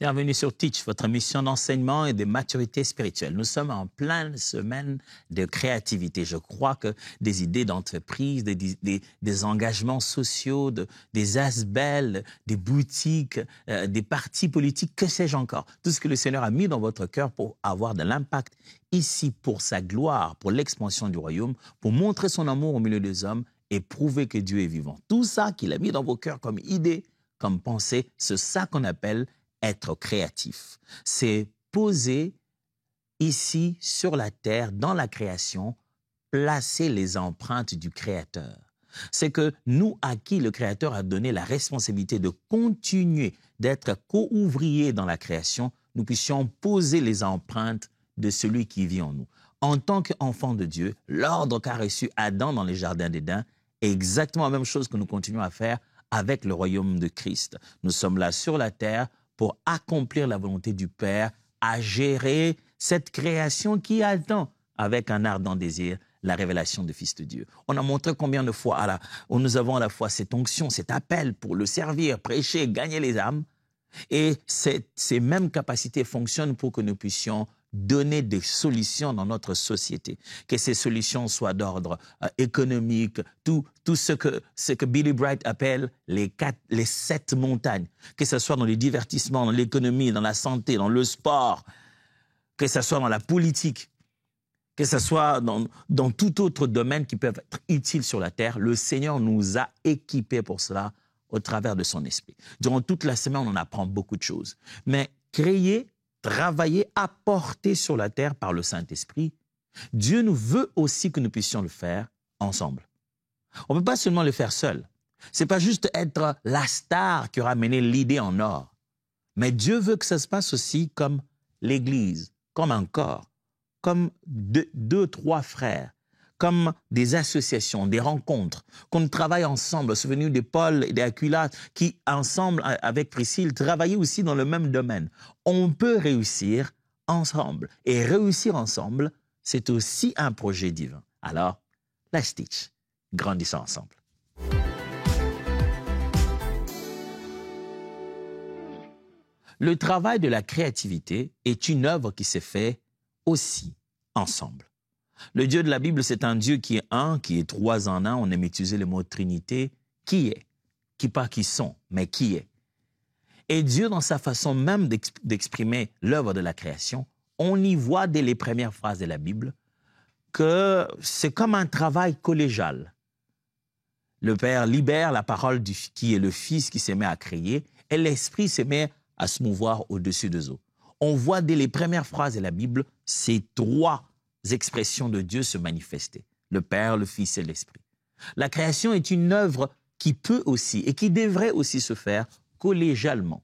Bienvenue sur Teach, votre mission d'enseignement et de maturité spirituelle. Nous sommes en pleine semaine de créativité. Je crois que des idées d'entreprise, des engagements sociaux, des asbelles, des boutiques, des partis politiques, que sais-je encore. Tout ce que le Seigneur a mis dans votre cœur pour avoir de l'impact ici pour sa gloire, pour l'expansion du royaume, pour montrer son amour au milieu des hommes et prouver que Dieu est vivant. Tout ça qu'il a mis dans vos cœurs comme idée, comme pensée, c'est ça qu'on appelle être créatif. C'est poser ici sur la terre, dans la création, placer les empreintes du Créateur. C'est que nous, à qui le Créateur a donné la responsabilité de continuer d'être co-ouvriers dans la création, nous puissions poser les empreintes de celui qui vit en nous. En tant qu'enfants de Dieu, l'ordre qu'a reçu Adam dans les jardins d'Éden est exactement la même chose que nous continuons à faire avec le royaume de Christ. Nous sommes là sur la terre pour accomplir la volonté du Père, à gérer cette création qui attend, avec un ardent désir, la révélation du Fils de Dieu. On a montré combien de fois nous avons à la fois cette onction, cet appel pour le servir, prêcher, gagner les âmes, et ces mêmes capacités fonctionnent pour que nous puissions donner des solutions dans notre société, que ces solutions soient d'ordre économique, tout ce que Billy Bright appelle les 7 montagnes, que ce soit dans les divertissements, dans l'économie, dans la santé, dans le sport, que ce soit dans la politique, que ce soit dans tout autre domaine qui peut être utile sur la terre. Le Seigneur nous a équipés pour cela au travers de son esprit. Durant toute la semaine, on en apprend beaucoup de choses. Mais créer, travailler, apporter sur la terre par le Saint-Esprit, Dieu nous veut aussi que nous puissions le faire ensemble. On ne peut pas seulement le faire seul. Ce n'est pas juste être la star qui aura mené l'idée en or. Mais Dieu veut que ça se passe aussi comme l'Église, comme un corps, comme deux, trois frères, comme des associations, des rencontres, qu'on travaille ensemble. Souvenez-vous de Paul et d'Aquila qui, ensemble avec Priscille, travaillaient aussi dans le même domaine. On peut réussir ensemble. Et réussir ensemble, c'est aussi un projet divin. Alors, let's teach. Grandissons ensemble. Le travail de la créativité est une œuvre qui s'est faite aussi ensemble. Le Dieu de la Bible, c'est un Dieu qui est un, qui est trois en un. On aime utiliser le mot Trinité. Qui est? Qui pas qui sont, mais qui est? Et Dieu, dans sa façon même d'exprimer l'œuvre de la création, on y voit dès les premières phrases de la Bible que c'est comme un travail collégial. Le Père libère la parole qui est le Fils qui se met à créer et l'Esprit se met à se mouvoir au-dessus des eaux. On voit dès les premières phrases de la Bible ces trois expressions de Dieu se manifester. Le Père, le Fils et l'Esprit. La création est une œuvre qui peut aussi et qui devrait aussi se faire collégialement,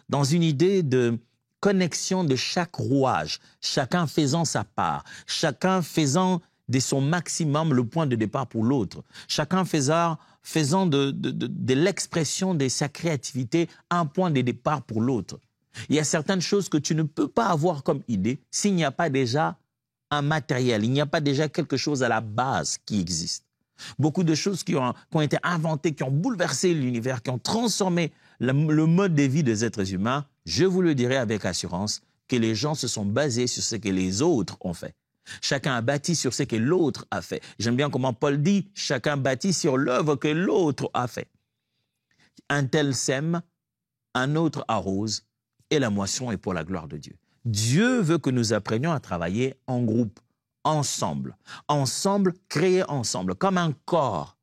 dans une idée de connexion de chaque rouage, chacun faisant sa part, chacun faisant de son maximum le point de départ pour l'autre, chacun faisant de l'expression de sa créativité un point de départ pour l'autre. Il y a certaines choses que tu ne peux pas avoir comme idée s'il n'y a pas déjà un matériel, il n'y a pas déjà quelque chose à la base qui existe. Beaucoup de choses qui ont été inventées, qui ont bouleversé l'univers, qui ont transformé le mode de vie des êtres humains, je vous le dirai avec assurance que les gens se sont basés sur ce que les autres ont fait. Chacun a bâti sur ce que l'autre a fait. J'aime bien comment Paul dit, chacun bâtit sur l'œuvre que l'autre a fait. Un tel sème, un autre arrose, et la moisson est pour la gloire de Dieu. Dieu veut que nous apprenions à travailler en groupe, ensemble, créer ensemble, comme un corps,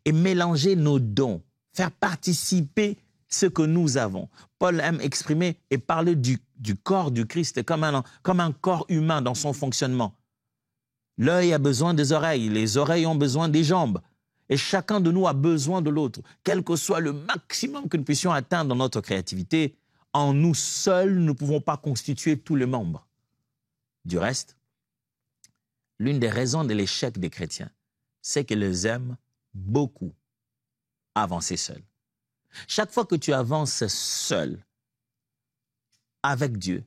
et mélanger nos dons, faire participer ce que nous avons. Paul aime exprimer et parler du corps du Christ comme un corps humain dans son fonctionnement. L'œil a besoin des oreilles, les oreilles ont besoin des jambes, et chacun de nous a besoin de l'autre. Quel que soit le maximum que nous puissions atteindre dans notre créativité, en nous seuls, nous ne pouvons pas constituer tous les membres. Du reste, l'une des raisons de l'échec des chrétiens, c'est qu'ils aiment beaucoup avancer seuls. Chaque fois que tu avances seul avec Dieu,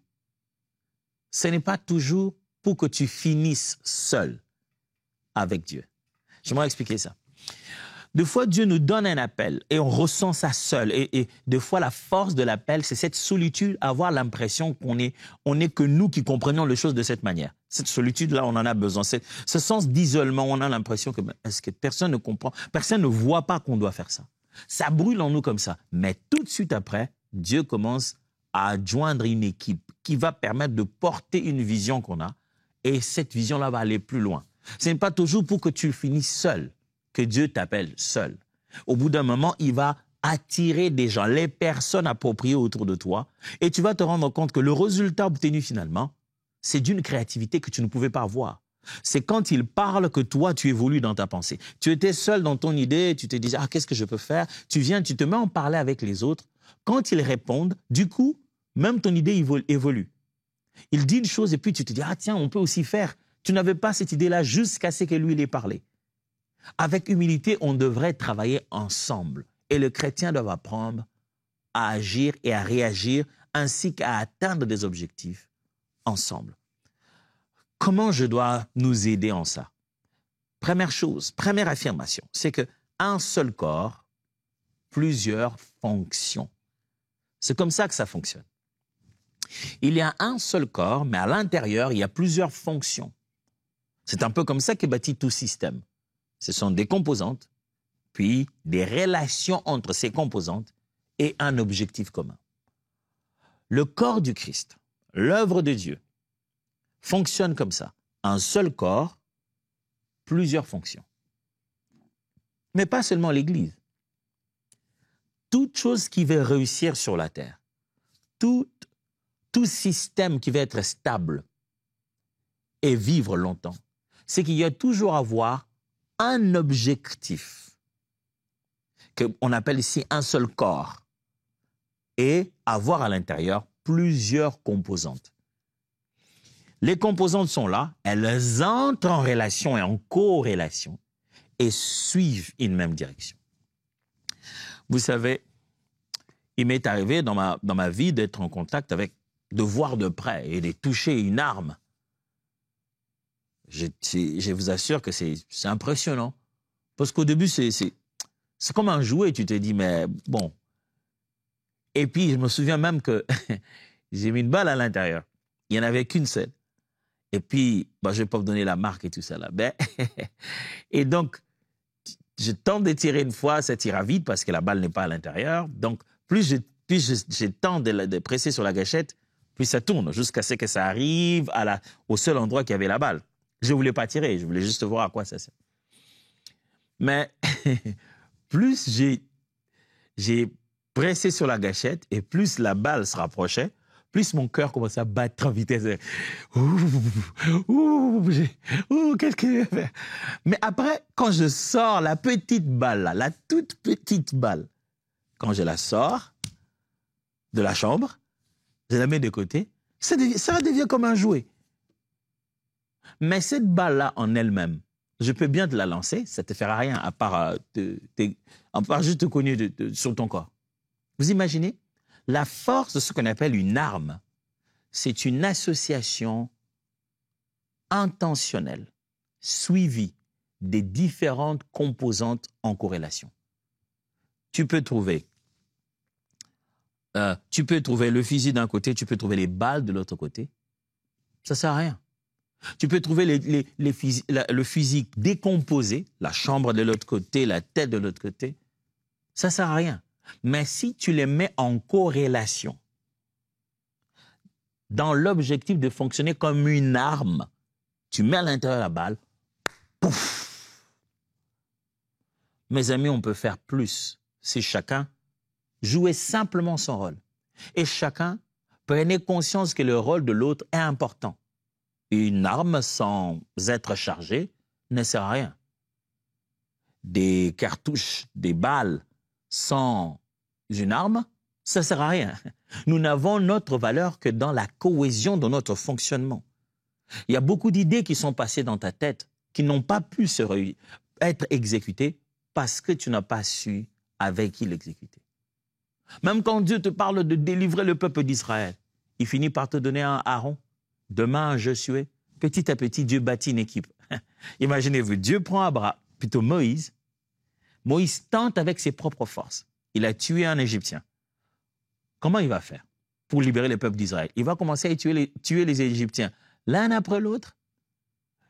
ce n'est pas toujours pour que tu finisses seul avec Dieu. J'aimerais expliquer ça. Des fois, Dieu nous donne un appel et on ressent ça seul. Et des fois, la force de l'appel, c'est cette solitude, avoir l'impression qu'on est que nous qui comprenons les choses de cette manière. Cette solitude-là, on en a besoin. Ce sens d'isolement, on a l'impression que est-ce que personne ne comprend, personne ne voit pas qu'on doit faire ça. Ça brûle en nous comme ça. Mais tout de suite après, Dieu commence à joindre une équipe qui va permettre de porter une vision qu'on a. Et cette vision-là va aller plus loin. Ce n'est pas toujours pour que tu finisses seul que Dieu t'appelle seul. Au bout d'un moment, il va attirer des gens, les personnes appropriées autour de toi, et tu vas te rendre compte que le résultat obtenu finalement, c'est d'une créativité que tu ne pouvais pas avoir. C'est quand il parle que toi, tu évolues dans ta pensée. Tu étais seul dans ton idée, tu te disais, qu'est-ce que je peux faire? Tu viens, tu te mets en parler avec les autres. Quand ils répondent, du coup, même ton idée évolue. Il dit une chose et puis tu te dis, tiens, on peut aussi faire. Tu n'avais pas cette idée-là jusqu'à ce que lui, il ait parlé. Avec humilité, on devrait travailler ensemble. Et le chrétien doit apprendre à agir et à réagir, ainsi qu'à atteindre des objectifs ensemble. Comment je dois nous aider en ça? Première chose, première affirmation, c'est qu'un seul corps, plusieurs fonctions. C'est comme ça que ça fonctionne. Il y a un seul corps, mais à l'intérieur, il y a plusieurs fonctions. C'est un peu comme ça qu'est bâti tout système. Ce sont des composantes, puis des relations entre ces composantes et un objectif commun. Le corps du Christ, l'œuvre de Dieu, fonctionne comme ça. Un seul corps, plusieurs fonctions. Mais pas seulement l'Église. Toute chose qui veut réussir sur la terre, tout système qui veut être stable et vivre longtemps, c'est qu'il y a toujours à avoir un objectif qu'on appelle ici un seul corps et avoir à l'intérieur plusieurs composantes. Les composantes sont là, elles entrent en relation et en corrélation et suivent une même direction. Vous savez, il m'est arrivé dans ma vie d'être en contact avec, de voir de près et de toucher une arme. Je vous assure que c'est impressionnant. Parce qu'au début, c'est comme un jouet. Tu te dis, mais bon. Et puis, je me souviens même que j'ai mis une balle à l'intérieur. Il n'y en avait qu'une seule. Et puis, je ne vais pas vous donner la marque et tout ça là. Et donc, je tente de tirer une fois, ça tire à vide parce que la balle n'est pas à l'intérieur. Donc, plus je tente de presser sur la gâchette, plus ça tourne jusqu'à ce que ça arrive au seul endroit qui avait la balle. Je ne voulais pas tirer, je voulais juste voir à quoi ça sert. Mais plus j'ai pressé sur la gâchette et plus la balle se rapprochait, plus mon cœur commençait à battre en vitesse. Qu'est-ce que je vais faire? Mais après, quand je sors la petite balle, la toute petite balle, quand je la sors de la chambre, je la mets de côté, ça devient comme un jouet. Mais cette balle-là en elle-même, je peux bien te la lancer, ça ne te fera rien à part juste te cogner sur ton corps. Vous imaginez? La force de ce qu'on appelle une arme, c'est une association intentionnelle, suivie des différentes composantes en corrélation. Tu peux trouver le fusil d'un côté, tu peux trouver les balles de l'autre côté. Ça ne sert à rien. Tu peux trouver le fusil décomposé, la chambre de l'autre côté, la tête de l'autre côté. Ça ne sert à rien. Mais si tu les mets en corrélation, dans l'objectif de fonctionner comme une arme, tu mets à l'intérieur la balle, pouf! Mes amis, on peut faire plus si chacun jouait simplement son rôle. Et chacun prenait conscience que le rôle de l'autre est important. Une arme sans être chargée ne sert à rien. Des cartouches, des balles sans une arme, ça ne sert à rien. Nous n'avons notre valeur que dans la cohésion de notre fonctionnement. Il y a beaucoup d'idées qui sont passées dans ta tête qui n'ont pas pu être exécutées parce que tu n'as pas su avec qui l'exécuter. Même quand Dieu te parle de délivrer le peuple d'Israël, il finit par te donner un Aaron, demain un Josué. Petit à petit, Dieu bâtit une équipe. Imaginez-vous, Dieu prend Moïse, Moïse tente avec ses propres forces. Il a tué un Égyptien. Comment il va faire pour libérer le peuple d'Israël? Il va commencer à tuer les Égyptiens, l'un après l'autre.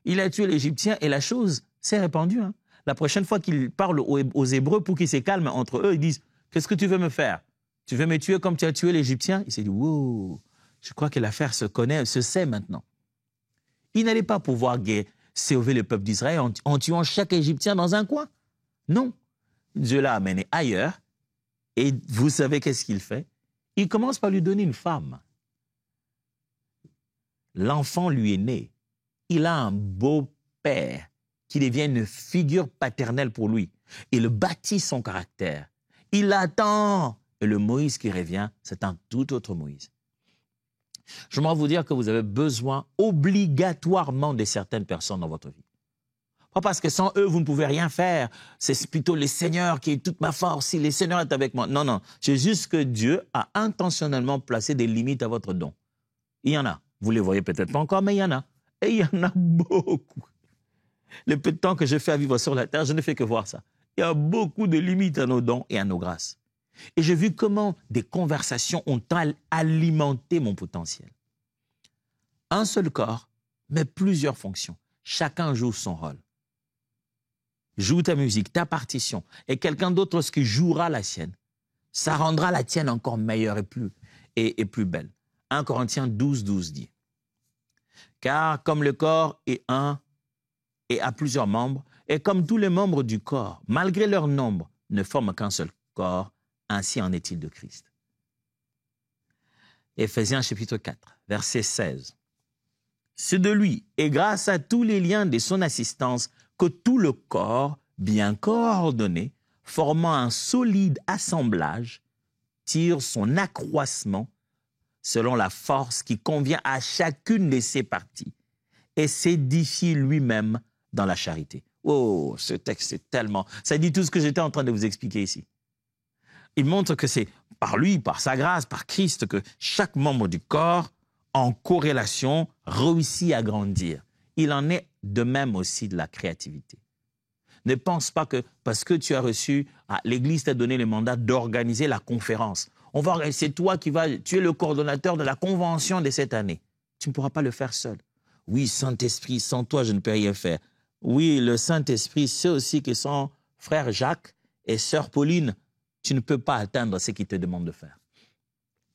Il a tué l'Égyptien et la chose s'est répandue. Hein. La prochaine fois qu'il parle aux Hébreux pour qu'ils se calment entre eux, ils disent « Qu'est-ce que tu veux me faire? Tu veux me tuer comme tu as tué l'Égyptien ?» Il s'est dit « Wow, je crois que l'affaire se sait maintenant. » Il n'allait pas pouvoir sauver le peuple d'Israël en tuant chaque Égyptien dans un coin. Non. Dieu l'a amené ailleurs. Et vous savez qu'est-ce qu'il fait? Il commence par lui donner une femme. L'enfant lui est né. Il a un beau-père qui devient une figure paternelle pour lui. Il bâtit son caractère. Il attend. Et le Moïse qui revient, c'est un tout autre Moïse. Je vais vous dire que vous avez besoin obligatoirement de certaines personnes dans votre vie. Pas parce que sans eux, vous ne pouvez rien faire. C'est plutôt le Seigneur qui est toute ma force. Si le Seigneur est avec moi. Non, non. C'est juste que Dieu a intentionnellement placé des limites à votre don. Il y en a. Vous ne les voyez peut-être pas encore, mais il y en a. Et il y en a beaucoup. Le peu de temps que je fais à vivre sur la terre, je ne fais que voir ça. Il y a beaucoup de limites à nos dons et à nos grâces. Et j'ai vu comment des conversations ont alimenté mon potentiel. Un seul corps, mais plusieurs fonctions. Chacun joue son rôle. Joue ta musique, ta partition, et quelqu'un d'autre qui jouera la sienne. Ça rendra la tienne encore meilleure et plus belle. 1 Corinthiens 12, 12 dit « Car comme le corps est un et a plusieurs membres, et comme tous les membres du corps, malgré leur nombre, ne forment qu'un seul corps, ainsi en est-il de Christ. » Éphésiens chapitre 4, verset 16. « C'est de lui, et grâce à tous les liens de son assistance, que tout le corps, bien coordonné, formant un solide assemblage, tire son accroissement selon la force qui convient à chacune de ses parties et s'édifie lui-même dans la charité. » Oh, ce texte, c'est tellement... Ça dit tout ce que j'étais en train de vous expliquer ici. Il montre que c'est par lui, par sa grâce, par Christ, que chaque membre du corps, en corrélation, réussit à grandir. Il en est de même aussi de la créativité. Ne pense pas que parce que tu as reçu, l'Église t'a donné le mandat d'organiser la conférence. C'est toi tu es le coordonnateur de la convention de cette année. Tu ne pourras pas le faire seul. Oui, Saint-Esprit, sans toi, je ne peux rien faire. Oui, le Saint-Esprit sait aussi que sans frère Jacques et sœur Pauline, tu ne peux pas atteindre ce qu'il te demande de faire.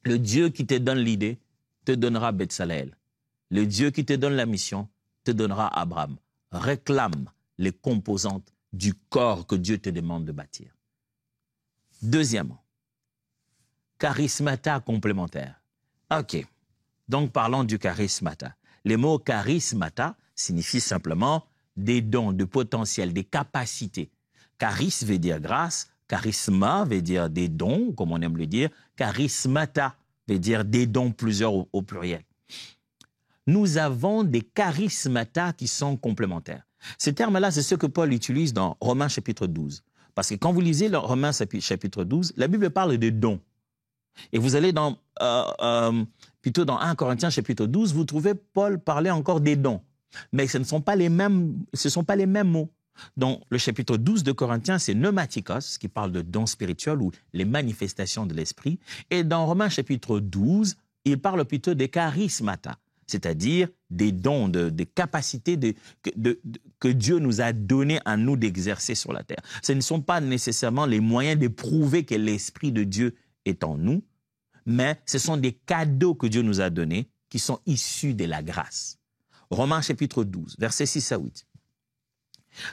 Le Dieu qui te donne l'idée te donnera Bethsaleel. Le Dieu qui te donne la mission te donnera Abraham. Réclame les composantes du corps que Dieu te demande de bâtir. Deuxièmement, charismata complémentaire. OK, donc parlons du charismata. Le mot charismata signifie simplement des dons, de potentiel, des capacités. Charis veut dire grâce, charisma veut dire des dons, comme on aime le dire, charismata veut dire des dons, plusieurs au pluriel. Nous avons des charismata qui sont complémentaires. Ces termes-là, c'est ce que Paul utilise dans Romains chapitre 12. Parce que quand vous lisez le Romains chapitre 12, la Bible parle de dons. Et vous allez plutôt dans 1 Corinthiens chapitre 12, vous trouvez Paul parler encore des dons. Mais ce ne sont pas les mêmes mots. Dans le chapitre 12 de Corinthiens, c'est pneumatikos, qui parle de dons spirituels ou les manifestations de l'esprit. Et dans Romains chapitre 12, il parle plutôt des charismata, c'est-à-dire des dons, des capacités que Dieu nous a donné à nous d'exercer sur la terre. Ce ne sont pas nécessairement les moyens de prouver que l'Esprit de Dieu est en nous, mais ce sont des cadeaux que Dieu nous a donnés qui sont issus de la grâce. Romains chapitre 12, versets 6 à 8.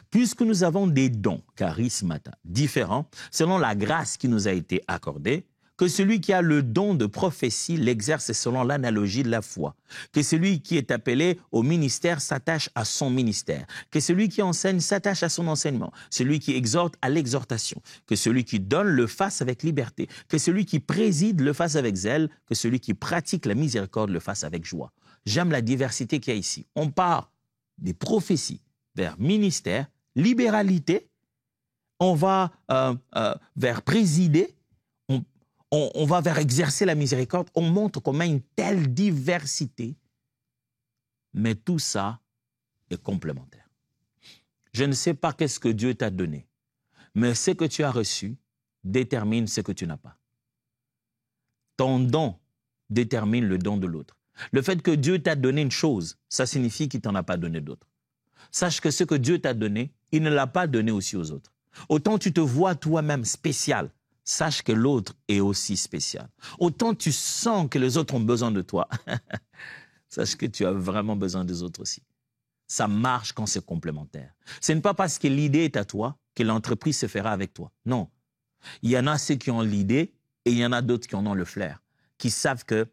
Puisque nous avons des dons, charismata, différents, selon la grâce qui nous a été accordée, que celui qui a le don de prophétie l'exerce selon l'analogie de la foi, que celui qui est appelé au ministère s'attache à son ministère, que celui qui enseigne s'attache à son enseignement, celui qui exhorte à l'exhortation, que celui qui donne le fasse avec liberté, que celui qui préside le fasse avec zèle, que celui qui pratique la miséricorde le fasse avec joie. J'aime la diversité qu'il y a ici. On part des prophéties vers ministère, libéralité, on va vers présider, on va vers exercer la miséricorde, on montre qu'on a une telle diversité, mais tout ça est complémentaire. Je ne sais pas qu'est-ce que Dieu t'a donné, Mais ce que tu as reçu détermine ce que tu n'as pas. Ton don détermine le don de l'autre. Le fait que Dieu t'a donné une chose, ça signifie qu'il ne t'en a pas donné d'autres. Sache que ce que Dieu t'a donné, il ne l'a pas donné aussi aux autres. Autant tu te vois toi-même spécial, sache que l'autre est aussi spécial. Autant tu sens que les autres ont besoin de toi, sache que tu as vraiment besoin des autres aussi. Ça marche quand c'est complémentaire. Ce n'est pas parce que l'idée est à toi que l'entreprise se fera avec toi. Non. Il y en a ceux qui ont l'idée et il y en a d'autres qui en ont le flair, qui savent que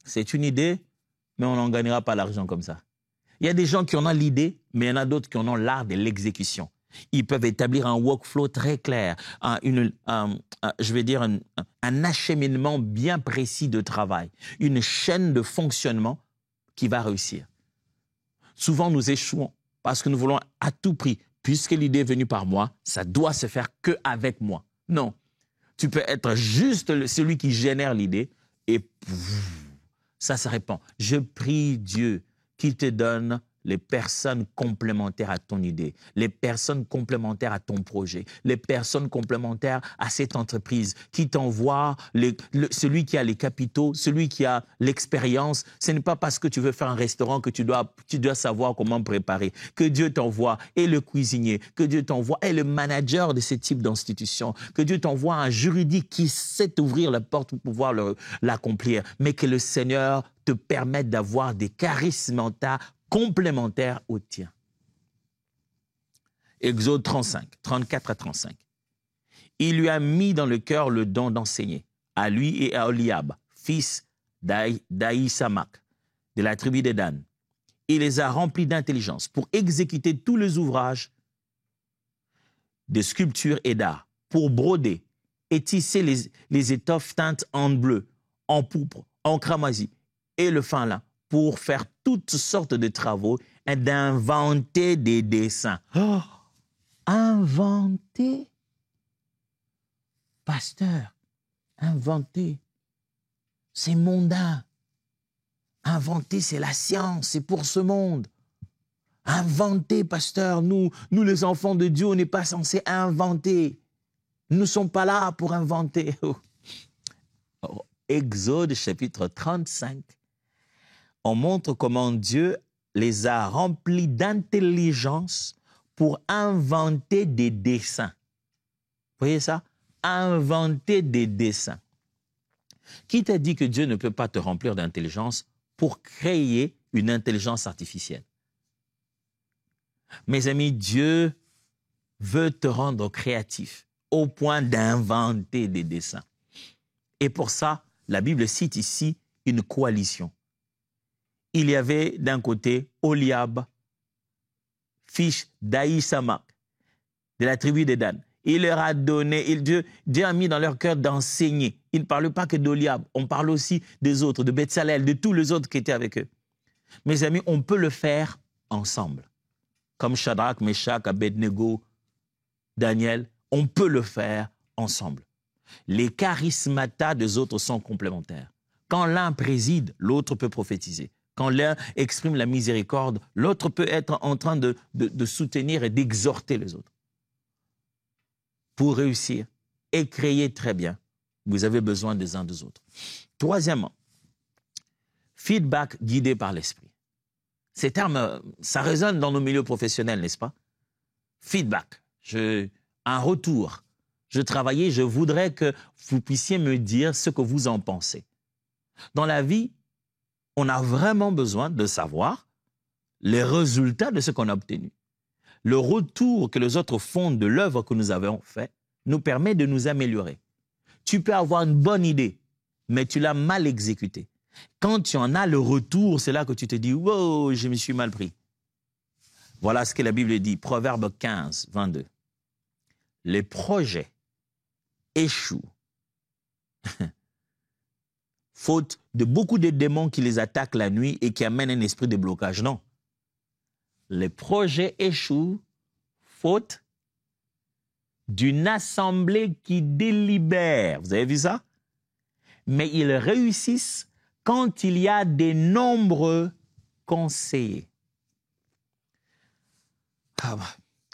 c'est une idée, mais on n'en gagnera pas l'argent comme ça. Il y a des gens qui en ont l'idée, mais il y en a d'autres qui en ont l'art de l'exécution. Ils peuvent établir un workflow très clair, un acheminement bien précis de travail, une chaîne de fonctionnement qui va réussir. Souvent, nous échouons parce que nous voulons à tout prix, puisque l'idée est venue par moi, ça doit se faire qu'avec moi. Non, tu peux être juste celui qui génère l'idée et ça se répand. Je prie Dieu qu'il te donne les personnes complémentaires à ton idée, les personnes complémentaires à ton projet, les personnes complémentaires à cette entreprise, qui t'envoie celui qui a les capitaux, celui qui a l'expérience. Ce n'est pas parce que tu veux faire un restaurant que tu dois savoir comment préparer. Que Dieu t'envoie et le cuisinier, que Dieu t'envoie et le manager de ce type d'institution, que Dieu t'envoie un juridique qui sait ouvrir la porte pour pouvoir l'accomplir, mais que le Seigneur te permette d'avoir des charismata complémentaires au tien. Exode 35, 34 à 35. Il lui a mis dans le cœur le don d'enseigner, à lui et à Oliab, fils d'Aïsamak, de la tribu de Dan. Il les a remplis d'intelligence pour exécuter tous les ouvrages de sculpture et d'art, pour broder et tisser les étoffes teintes en bleu, en pourpre, en cramoisi et le fin lin, pour faire toutes sortes de travaux et d'inventer des dessins. Oh, inventer? Pasteur, inventer, c'est mondain. Inventer, c'est la science, c'est pour ce monde. Inventer, pasteur, nous les enfants de Dieu, on n'est pas censés inventer. Nous ne sommes pas là pour inventer. Exode chapitre 35. On montre comment Dieu les a remplis d'intelligence pour inventer des dessins. Vous voyez ça? Inventer des dessins. Qui t'a dit que Dieu ne peut pas te remplir d'intelligence pour créer une intelligence artificielle? Mes amis, Dieu veut te rendre créatif au point d'inventer des dessins. Et pour ça, la Bible cite ici une coalition. Il y avait d'un côté Oliab, fils d'Aïsamak, de la tribu de Dan. Il leur a donné, Dieu a mis dans leur cœur d'enseigner. Il ne parle pas que d'Oliab, on parle aussi des autres, de Betsalel, de tous les autres qui étaient avec eux. Mes amis, on peut le faire ensemble. Comme Shadrach, Meshach, Abednego, Daniel, on peut le faire ensemble. Les charismatas des autres sont complémentaires. Quand l'un préside, l'autre peut prophétiser. Quand l'un exprime la miséricorde, l'autre peut être en train de soutenir et d'exhorter les autres. Pour réussir et créer très bien, vous avez besoin des uns des autres. Troisièmement, feedback guidé par l'esprit. Ces termes, ça résonne dans nos milieux professionnels, n'est-ce pas? Feedback, un retour. Je travaillais, je voudrais que vous puissiez me dire ce que vous en pensez. Dans la vie, on a vraiment besoin de savoir les résultats de ce qu'on a obtenu. Le retour que les autres font de l'œuvre que nous avons faite nous permet de nous améliorer. Tu peux avoir une bonne idée, mais tu l'as mal exécutée. Quand tu en as le retour, c'est là que tu te dis « Wow, je me suis mal pris ». Voilà ce que la Bible dit, Proverbe 15, 22. Les projets échouent faute de beaucoup de démons qui les attaquent la nuit et qui amènent un esprit de blocage. Non. Les projets échouent faute d'une assemblée qui délibère. Vous avez vu ça? Mais ils réussissent quand il y a des nombreux conseillers.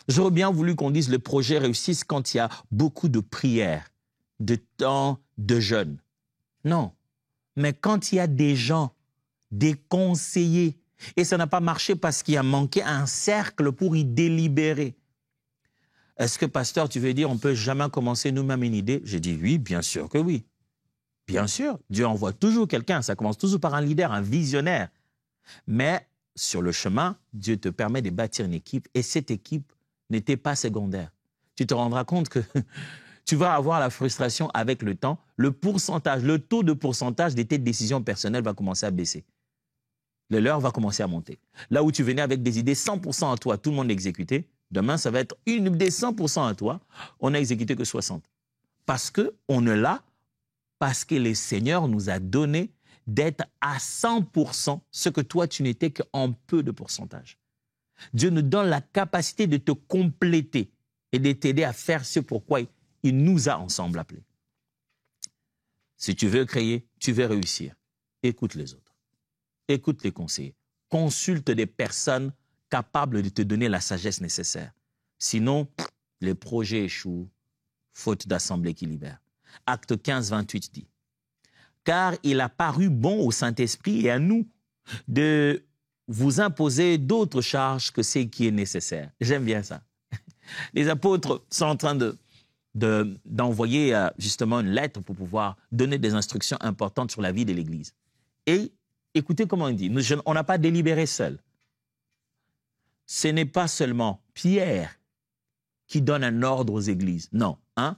J'aurais bien voulu qu'on dise le projet réussisse quand il y a beaucoup de prières, de temps, de jeûne. Non, mais quand il y a des gens, des conseillers, et ça n'a pas marché parce qu'il a manqué un cercle pour y délibérer. Est-ce que, pasteur, tu veux dire on ne peut jamais commencer nous-mêmes une idée? J'ai dit oui, bien sûr que oui. Bien sûr, Dieu envoie toujours quelqu'un, ça commence toujours par un leader, un visionnaire. Mais sur le chemin, Dieu te permet de bâtir une équipe et cette équipe n'était pas secondaire. Tu te rendras compte que tu vas avoir la frustration avec le temps. Le pourcentage, le taux de pourcentage de tes décisions personnelles va commencer à baisser. Le leur va commencer à monter. Là où tu venais avec des idées 100% à toi, tout le monde exécuté, demain, ça va être une idée 100% à toi, on n'a exécuté que 60. Parce qu'on est là, parce que le Seigneur nous a donné d'être à 100% ce que toi, tu n'étais qu'en peu de pourcentage. Dieu nous donne la capacité de te compléter et de t'aider à faire ce pourquoi il nous a ensemble appelés. Si tu veux créer, tu veux réussir, écoute les autres. Écoute les conseillers. Consulte des personnes capables de te donner la sagesse nécessaire. Sinon, les projets échouent, faute d'assemblée qui libère. Acte 15, 28 dit « Car il a paru bon au Saint-Esprit et à nous de vous imposer d'autres charges que ce qui est nécessaire. » J'aime bien ça. Les apôtres sont en train d'envoyer justement une lettre pour pouvoir donner des instructions importantes sur la vie de l'Église. Et écoutez comment il dit, on n'a pas délibéré seul. Ce n'est pas seulement Pierre qui donne un ordre aux églises. Non, hein?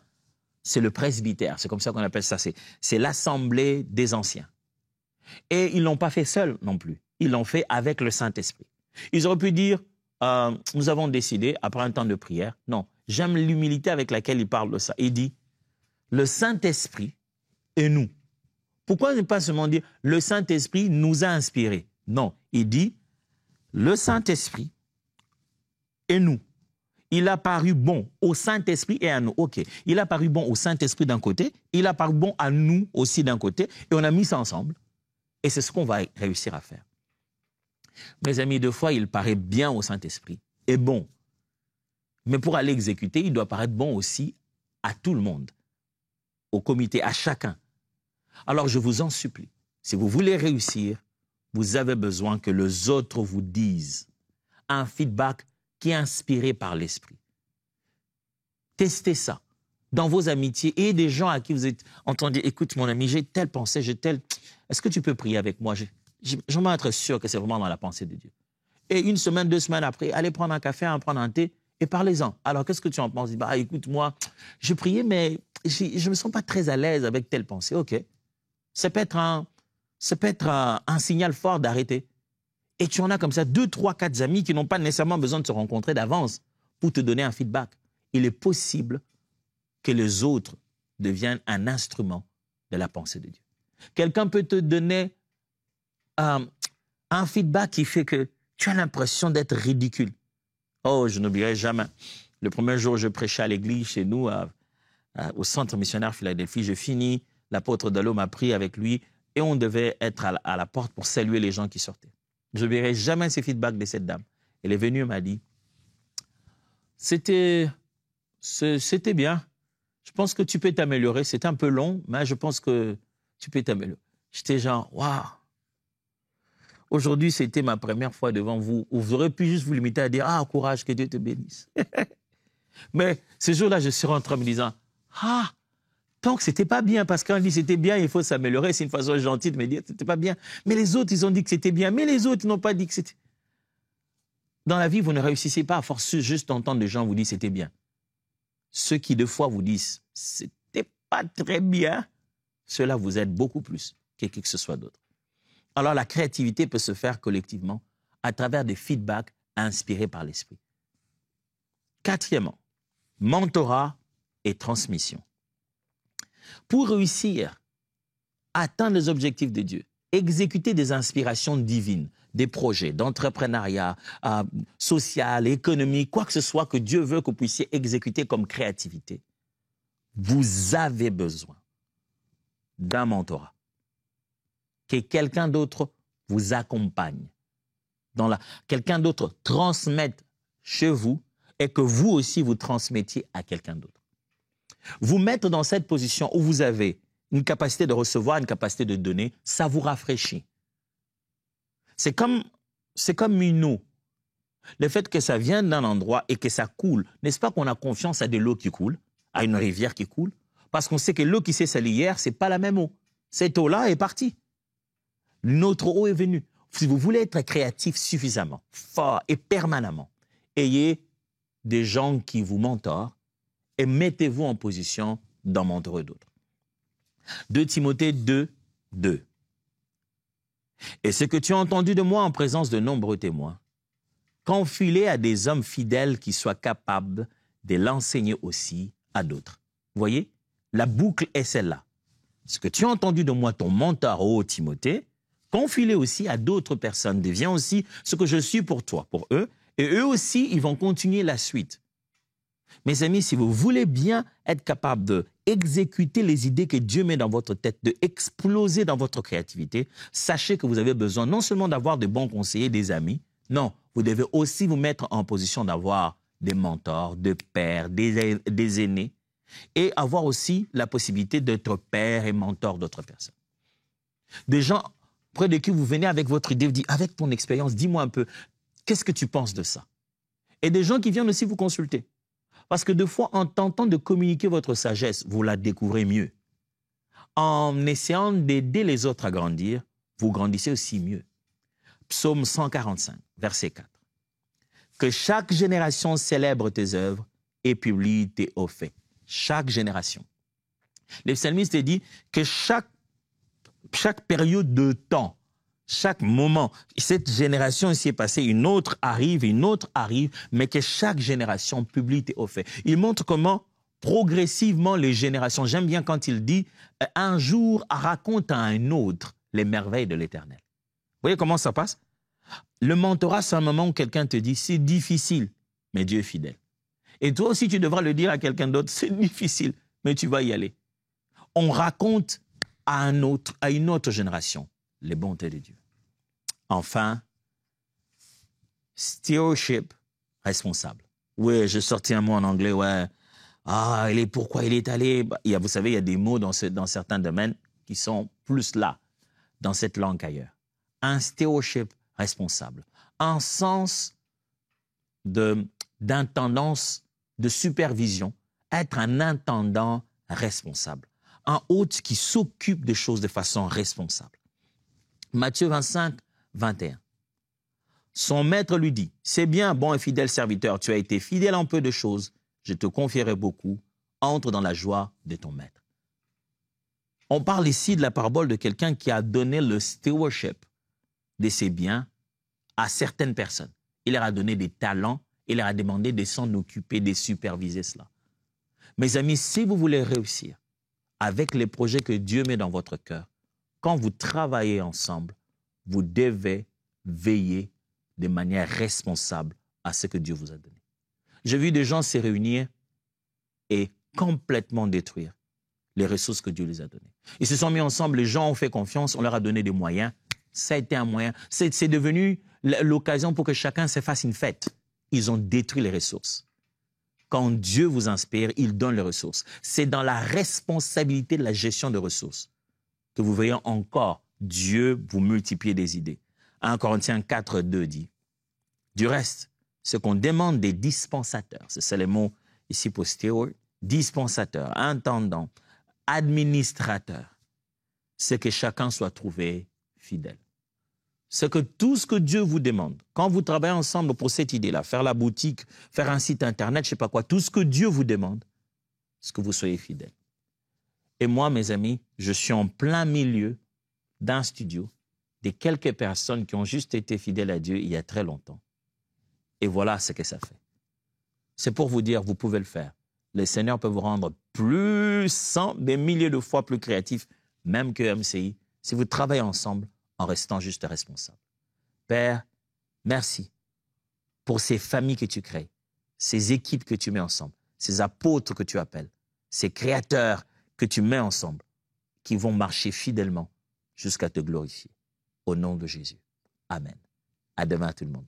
C'est le presbytère, c'est comme ça qu'on appelle ça. C'est l'assemblée des anciens. Et ils ne l'ont pas fait seuls non plus. Ils l'ont fait avec le Saint-Esprit. Ils auraient pu dire, nous avons décidé, après un temps de prière. Non, j'aime l'humilité avec laquelle il parle de ça. Il dit, le Saint-Esprit et nous. Pourquoi ne pas seulement dire, le Saint-Esprit nous a inspirés? Non, il dit, le Saint-Esprit et nous. Il a paru bon au Saint-Esprit et à nous. OK. Il a paru bon au Saint-Esprit d'un côté, il a paru bon à nous aussi d'un côté, et on a mis ça ensemble. Et c'est ce qu'on va réussir à faire. Mes amis, deux fois, il paraît bien au Saint-Esprit et bon. Mais pour aller exécuter, il doit paraître bon aussi à tout le monde, au comité, à chacun. Alors je vous en supplie, si vous voulez réussir, vous avez besoin que les autres vous disent un feedback qui est inspiré par l'Esprit. Testez ça dans vos amitiés et des gens à qui vous êtes entendu, écoute mon ami, j'ai telle pensée, j'ai telle... Est-ce que tu peux prier avec moi? J'aimerais être sûr que c'est vraiment dans la pensée de Dieu. Et une semaine, 2 semaines après, allez prendre un café, prendre un thé et parlez-en. Alors qu'est-ce que tu en penses? Écoute, moi, je priais, mais je ne me sens pas très à l'aise avec telle pensée. OK. Ça peut être un signal fort d'arrêter. Et tu en as comme ça 2, 3, 4 amis qui n'ont pas nécessairement besoin de se rencontrer d'avance pour te donner un feedback. Il est possible que les autres deviennent un instrument de la pensée de Dieu. Quelqu'un peut te donner un feedback qui fait que tu as l'impression d'être ridicule. Oh, je n'oublierai jamais. Le premier jour, je prêchais à l'église chez nous, au centre missionnaire Philadelphie. Je finis, l'apôtre Dallo m'a pris avec lui et on devait être à la porte pour saluer les gens qui sortaient. Je n'oublierai jamais ces feedbacks de cette dame. Elle est venue et m'a dit, c'était bien. Je pense que tu peux t'améliorer. C'est un peu long, mais je pense que tu peux t'améliorer. J'étais genre, waouh. Aujourd'hui, c'était ma première fois devant vous. Vous aurez pu juste vous limiter à dire, courage, que Dieu te bénisse. Mais ce jour-là, je suis rentré en me disant, tant que c'était pas bien, parce qu'on dit c'était bien, il faut s'améliorer. C'est une façon gentille de me dire c'était pas bien. Mais les autres, ils ont dit que c'était bien. Mais les autres, ils n'ont pas dit que c'était... Dans la vie, vous ne réussissez pas à force juste d'entendre des gens vous dire c'était bien. Ceux qui, deux fois, vous disent c'était pas très bien, ceux-là vous aident beaucoup plus que qui que ce soit d'autre. Alors, la créativité peut se faire collectivement à travers des feedbacks inspirés par l'esprit. Quatrièmement, mentorat et transmission. Pour réussir à atteindre les objectifs de Dieu, exécuter des inspirations divines, des projets d'entrepreneuriat, social, économique, quoi que ce soit que Dieu veut que vous puissiez exécuter comme créativité, vous avez besoin d'un mentorat. Que quelqu'un d'autre vous accompagne, quelqu'un d'autre transmette chez vous et que vous aussi vous transmettiez à quelqu'un d'autre. Vous mettre dans cette position où vous avez une capacité de recevoir, une capacité de donner, ça vous rafraîchit. C'est comme une eau. Le fait que ça vienne d'un endroit et que ça coule, n'est-ce pas qu'on a confiance à de l'eau qui coule, à une rivière qui coule? Parce qu'on sait que l'eau qui s'est salie hier, ce n'est pas la même eau. Cette eau-là est partie. Notre eau est venue. Si vous voulez être créatif suffisamment, fort et permanemment, ayez des gens qui vous mentorent et mettez-vous en position d'en mentorer d'autres. 2 Timothée 2, 2. Et ce que tu as entendu de moi en présence de nombreux témoins, confie-les à des hommes fidèles qui soient capables de l'enseigner aussi à d'autres. Vous voyez, la boucle est celle-là. Ce que tu as entendu de moi, ton mentor, ô Timothée, confie-les aussi à d'autres personnes. Deviens aussi ce que je suis pour toi, pour eux. Et eux aussi, ils vont continuer la suite. Mes amis, si vous voulez bien être capable d'exécuter les idées que Dieu met dans votre tête, d'exploser dans votre créativité, sachez que vous avez besoin non seulement d'avoir de bons conseillers, des amis, non, vous devez aussi vous mettre en position d'avoir des mentors, des pères, des aînés, et avoir aussi la possibilité d'être père et mentor d'autres personnes. Des gens près de qui vous venez avec votre idée, vous dites, avec ton expérience, dis-moi un peu, qu'est-ce que tu penses de ça? Et des gens qui viennent aussi vous consulter. Parce que des fois, en tentant de communiquer votre sagesse, vous la découvrez mieux. En essayant d'aider les autres à grandir, vous grandissez aussi mieux. Psaume 145, verset 4. Que chaque génération célèbre tes œuvres et publie tes hauts faits. Chaque génération. Le psalmiste dit que chaque période de temps, chaque moment, cette génération s'y est passée, une autre arrive, mais que chaque génération publie tes hauts faits. Il montre comment progressivement les générations, j'aime bien quand il dit, un jour raconte à un autre les merveilles de l'Éternel. Vous voyez comment ça passe? Le mentorat, c'est un moment où quelqu'un te dit, c'est difficile, mais Dieu est fidèle. Et toi aussi, tu devras le dire à quelqu'un d'autre, c'est difficile, mais tu vas y aller. On raconte à une autre génération les bontés de Dieu. Enfin, stewardship responsable. Oui, j'ai sorti un mot en anglais, ouais. Ah, pourquoi il est allé? Vous savez, il y a des mots dans certains domaines qui sont plus là, dans cette langue qu'ailleurs. Un stewardship responsable. Un sens d'intendance, de supervision. Être un intendant responsable. Un hôte qui s'occupe des choses de façon responsable. Matthieu 25, 21. Son maître lui dit, « C'est bien, bon et fidèle serviteur, tu as été fidèle en peu de choses, je te confierai beaucoup, entre dans la joie de ton maître. » On parle ici de la parabole de quelqu'un qui a donné le stewardship de ses biens à certaines personnes. Il leur a donné des talents, il leur a demandé de s'en occuper, de superviser cela. Mes amis, si vous voulez réussir avec les projets que Dieu met dans votre cœur, quand vous travaillez ensemble, vous devez veiller de manière responsable à ce que Dieu vous a donné. J'ai vu des gens se réunir et complètement détruire les ressources que Dieu les a données. Ils se sont mis ensemble, les gens ont fait confiance, on leur a donné des moyens. Ça a été un moyen. C'est devenu l'occasion pour que chacun se fasse une fête. Ils ont détruit les ressources. Quand Dieu vous inspire, il donne les ressources. C'est dans la responsabilité de la gestion de ressources que vous voyez encore Dieu vous multiplier des idées. 1 Corinthiens 4, 2 dit, « Du reste, ce qu'on demande des dispensateurs, c'est les mots ici pour steward, dispensateur, intendant, administrateur, c'est que chacun soit trouvé fidèle. » C'est que tout ce que Dieu vous demande, quand vous travaillez ensemble pour cette idée-là, faire la boutique, faire un site internet, je ne sais pas quoi, tout ce que Dieu vous demande, c'est que vous soyez fidèle. Et moi, mes amis, je suis en plein milieu d'un studio de quelques personnes qui ont juste été fidèles à Dieu il y a très longtemps. Et voilà ce que ça fait. C'est pour vous dire, vous pouvez le faire. Le Seigneur peut vous rendre des milliers de fois plus créatif, même que MCI, si vous travaillez ensemble en restant juste responsable. Père, merci pour ces familles que tu crées, ces équipes que tu mets ensemble, ces apôtres que tu appelles, ces créateurs que tu mets ensemble, qui vont marcher fidèlement jusqu'à te glorifier. Au nom de Jésus. Amen. À demain tout le monde.